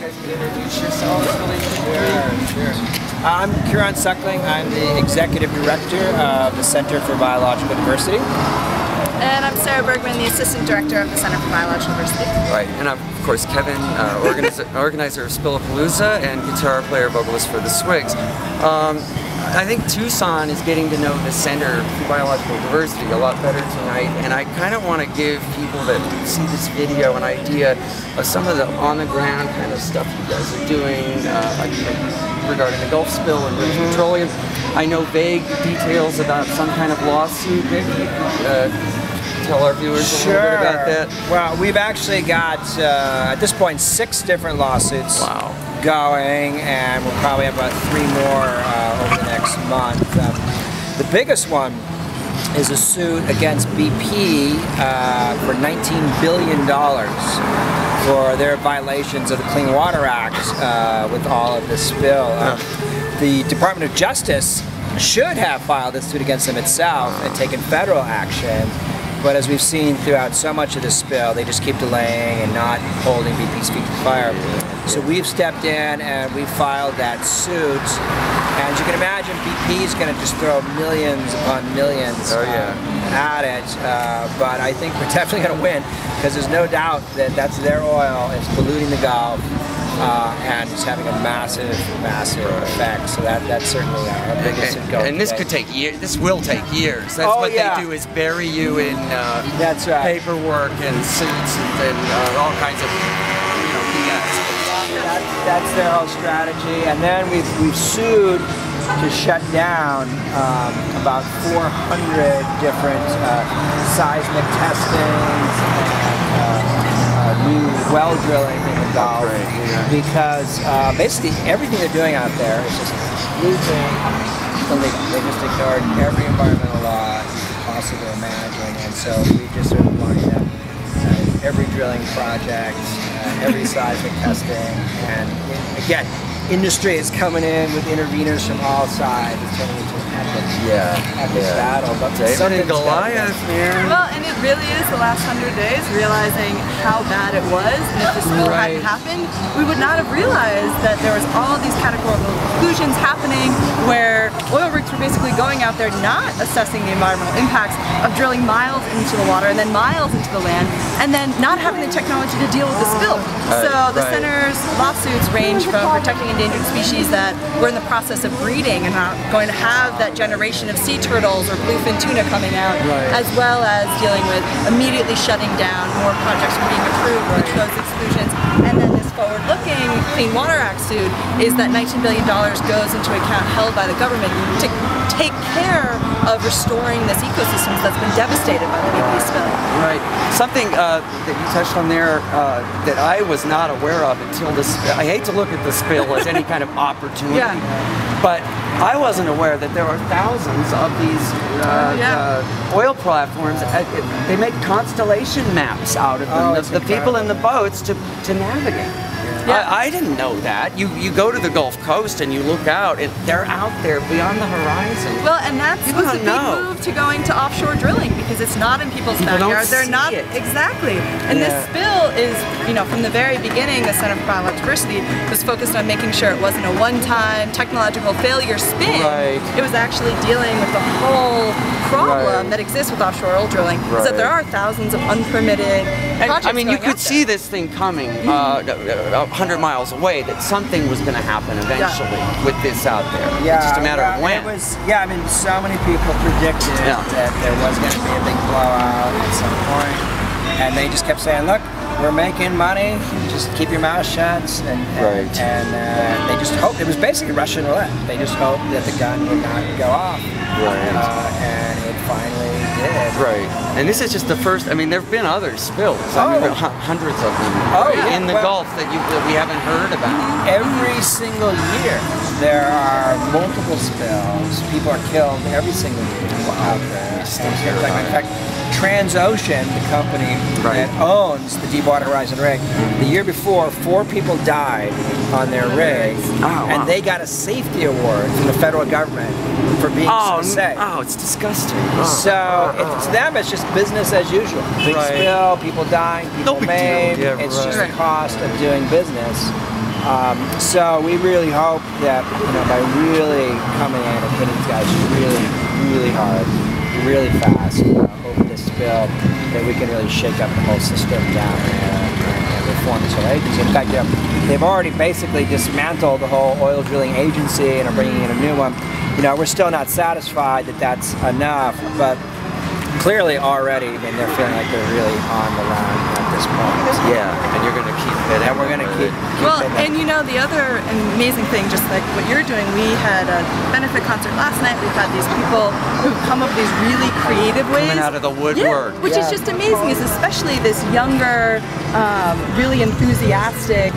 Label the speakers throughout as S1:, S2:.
S1: guys could introduce yourselves really quickly.
S2: Sure. I'm Keiran Suckling. I'm the Executive Director of the Center for Biological Diversity.
S3: And I'm Bergman, the Assistant Director of the Center for Biological Diversity.
S1: Right, and I'm, of course, Kevin, organizer of Spillapalooza and guitar player vocalist for the Swigs. I think Tucson is getting to know the Center for Biological Diversity a lot better tonight, and I kind of want to give people that see this video an idea of some of the on-the-ground kind of stuff you guys are doing regarding the Gulf spill and British Petroleum. I know vague details about some kind of lawsuit. Maybe you could tell our viewers a little bit about that.
S2: Well, we've actually got, at this point, 6 different lawsuits going, and we'll probably have about 3 more over the next month. The biggest one is a suit against BP for $19 billion for their violations of the Clean Water Act with all of this spill. The Department of Justice should have filed this suit against them itself and taken federal action. But as we've seen throughout so much of this spill, they just keep delaying and not holding BP's feet to the fire. So we've stepped in and we filed that suit. And as you can imagine, BP is going to just throw millions upon millions at it. But I think we're definitely going to win, because there's no doubt that that's their oil. It's polluting the Gulf. And it's having a massive effect. So that's certainly our biggest goal.
S1: And this could take years. This will take years. That's what they do, is bury you in paperwork and suits and all kinds of BS.
S2: That's their whole strategy. And then we've sued to shut down about 400 different seismic testings and new well drilling in the Gulf, because basically everything they're doing out there is just completely illegal. They just ignored every environmental law you could possibly imagine, and so we just sort of lined up every drilling project, every seismic testing, and again, industry is coming in with interveners from all sides. It's turning into an epic battle. But
S1: David and Goliath, man.
S3: Well, and it really is the last 100 days realizing how bad it was, and if the spill hadn't happened, we would not have realized that there was all these categorical exclusions happening where oil rigs were basically going out there not assessing the environmental impacts of drilling miles into the water and then miles into the land, and then not having the technology to deal with the spill. So the center's lawsuits range from protecting endangered species that we're in the process of breeding and not going to have that generation of sea turtles or bluefin tuna coming out, as well as dealing with immediately shutting down more projects from being approved with those exclusions. And then this forward-looking Clean Water Act suit is that $19 billion goes into account held by the government to take care of restoring this ecosystem that's been devastated by the BP spill.
S1: Right. Something that you touched on there that I was not aware of until this. I hate to look at the spill as any kind of opportunity, but I wasn't aware that there are thousands of these oil platforms. They make constellation maps out of them. The people in the boats to navigate. I didn't know that. You go to the Gulf Coast and you look out, and they're out there beyond the horizon.
S3: Well, and that's the big move to going to offshore drilling, because it's not in people's backyard. They're not exactly. And this spill is, from the very beginning, the Center for Biological Diversity was focused on making sure it wasn't a one-time technological failure spin. It was actually dealing with the whole problem that exists with offshore oil drilling, is that there are thousands of unpermitted projects.
S1: I mean, you could see this thing coming 100 miles away, that something was going to happen eventually with this out there. It's just a matter of when.
S2: I mean, so many people predicted that there was going to be a big blowout at some point, and they just kept saying, look, we're making money, just keep your mouth shut, and they just hoped. It was basically Russian roulette. They just hoped that the gun would not go off, and it finally did.
S1: And this is just the first. I mean, there have been other spills. I mean, hundreds of them in the Gulf that we haven't heard about.
S2: Every single year, there are multiple spills. People are killed every single year out there. In fact, Transocean, the company that owns the Deepwater Horizon rig, the year before, 4 people died on their rig, and they got a safety award from the federal government for being so safe.
S1: It's disgusting.
S2: So to them, it's just business as usual. Big spill, people dying, people maimed. It's just the cost of doing business. So we really hope that, by really coming in and hitting these guys really, really hard, really fast, over this spill, that we can really shake up the whole system down there and reform this whole agency. In fact, they've already basically dismantled the whole oil drilling agency and are bringing in a new one. We're still not satisfied that that's enough, but clearly already, they're feeling like they're really on the run at this point.
S1: Yeah, and you're going to keep hitting.
S2: And we're going to keep
S3: well,
S2: hitting.
S3: and the other amazing thing, just like what you're doing, we had a benefit concert last night. We've had these people who come up with these really creative ways.
S1: Coming out of the woodwork.
S3: Yeah, which is just amazing, is especially this younger, really enthusiastic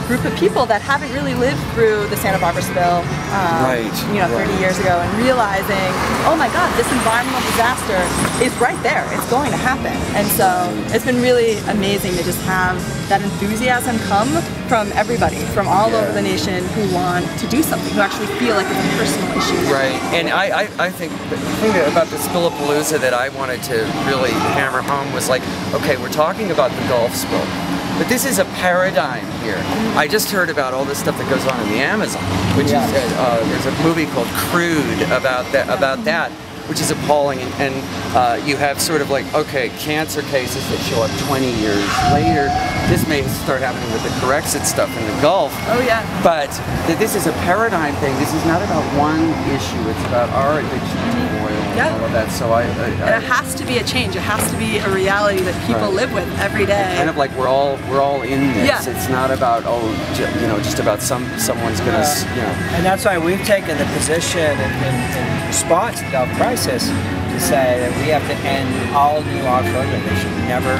S3: group of people that haven't really lived through the Santa Barbara spill, 30 years ago, and realizing, oh my God, this environmental disaster is right there. It's going to happen. And so it's been really amazing to just have that enthusiasm come from everybody, from all over the nation, who want to do something, who actually feel like it's a personal issue.
S1: Right, and I think the thing about the Spillapalooza that I wanted to really hammer home was like, okay, we're talking about the Gulf spill, but this is a paradigm here. I just heard about all this stuff that goes on in the Amazon, which is there's a movie called Crude about that, which is appalling, and you have sort of like, okay, cancer cases that show up 20 years later. This may start happening with the Corexit stuff in the Gulf.
S3: Oh yeah.
S1: But this is a paradigm thing. This is not about one issue. It's about our addiction to oil and all of that. So
S3: and it has to be a change. It has to be a reality that people live with every day.
S1: Kind of like we're all in this.
S3: Yeah.
S1: It's not about just about someone's gonna
S2: And that's why we've taken the position in response to the Gulf crisis to say that we have to end all new offshore drilling. They should never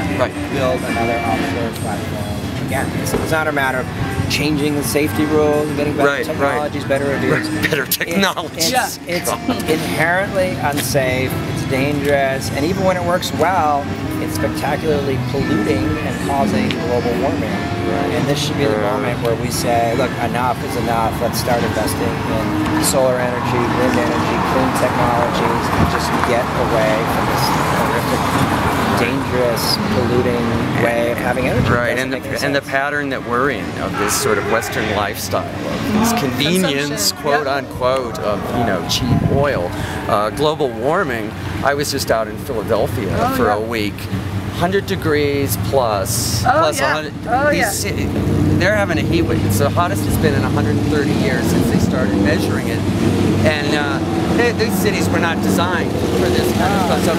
S2: build another offshore platform again. It's not a matter of changing the safety rules, getting better technologies, better reviews.
S1: Better technologies.
S2: It's inherently unsafe, it's dangerous, and even when it works well, it's spectacularly polluting and causing global warming. And this should be the moment where we say, look, enough is enough. Let's start investing in solar energy, wind energy, clean technologies, and just get away from this horrific, dangerous, polluting way of having energy.
S1: Right, and the pattern that we're in of this sort of Western lifestyle, of this convenience, quote unquote, of cheap oil, global warming. I was just out in Philadelphia for a week. 100 degrees plus 100. They're having a heat wave. It's the hottest it's been in 130 years since they started measuring it. And these cities were not designed for this kind of stuff. So,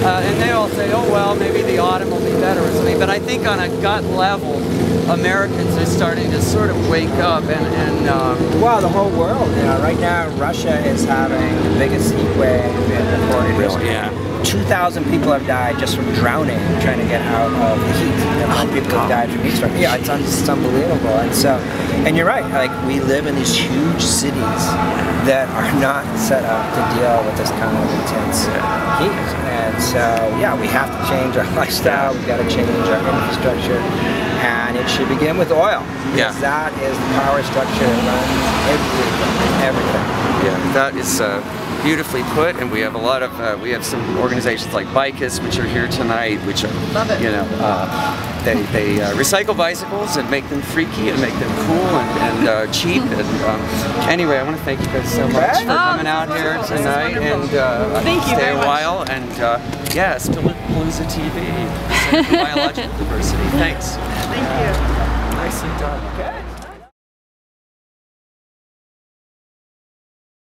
S1: and they all say, oh well, maybe the autumn will be better or something. But I think on a gut level, Americans are starting to sort of wake up
S2: well, the whole world. Right now, Russia is having the biggest heat wave in recorded history. 2,000 people have died just from drowning, trying to get out of the heat. And people have died from heat stroke. Yeah, it's unbelievable. And you're right. Like, we live in these huge cities that are not set up to deal with this kind of intense heat. And so, we have to change our lifestyle. We've got to change our infrastructure, and it should begin with oil. Because that is the power structure that runs everything.
S1: Yeah, that is beautifully put, and we have a lot of we have some organizations like Bicus, which are here tonight, which are they recycle bicycles and make them freaky and make them cool and cheap. And anyway, I want to thank you guys so much for coming out here tonight, and stay a while. And Spillapalooza TV, Biological Diversity. Thanks.
S3: Thank you.
S1: Nicely done. Okay.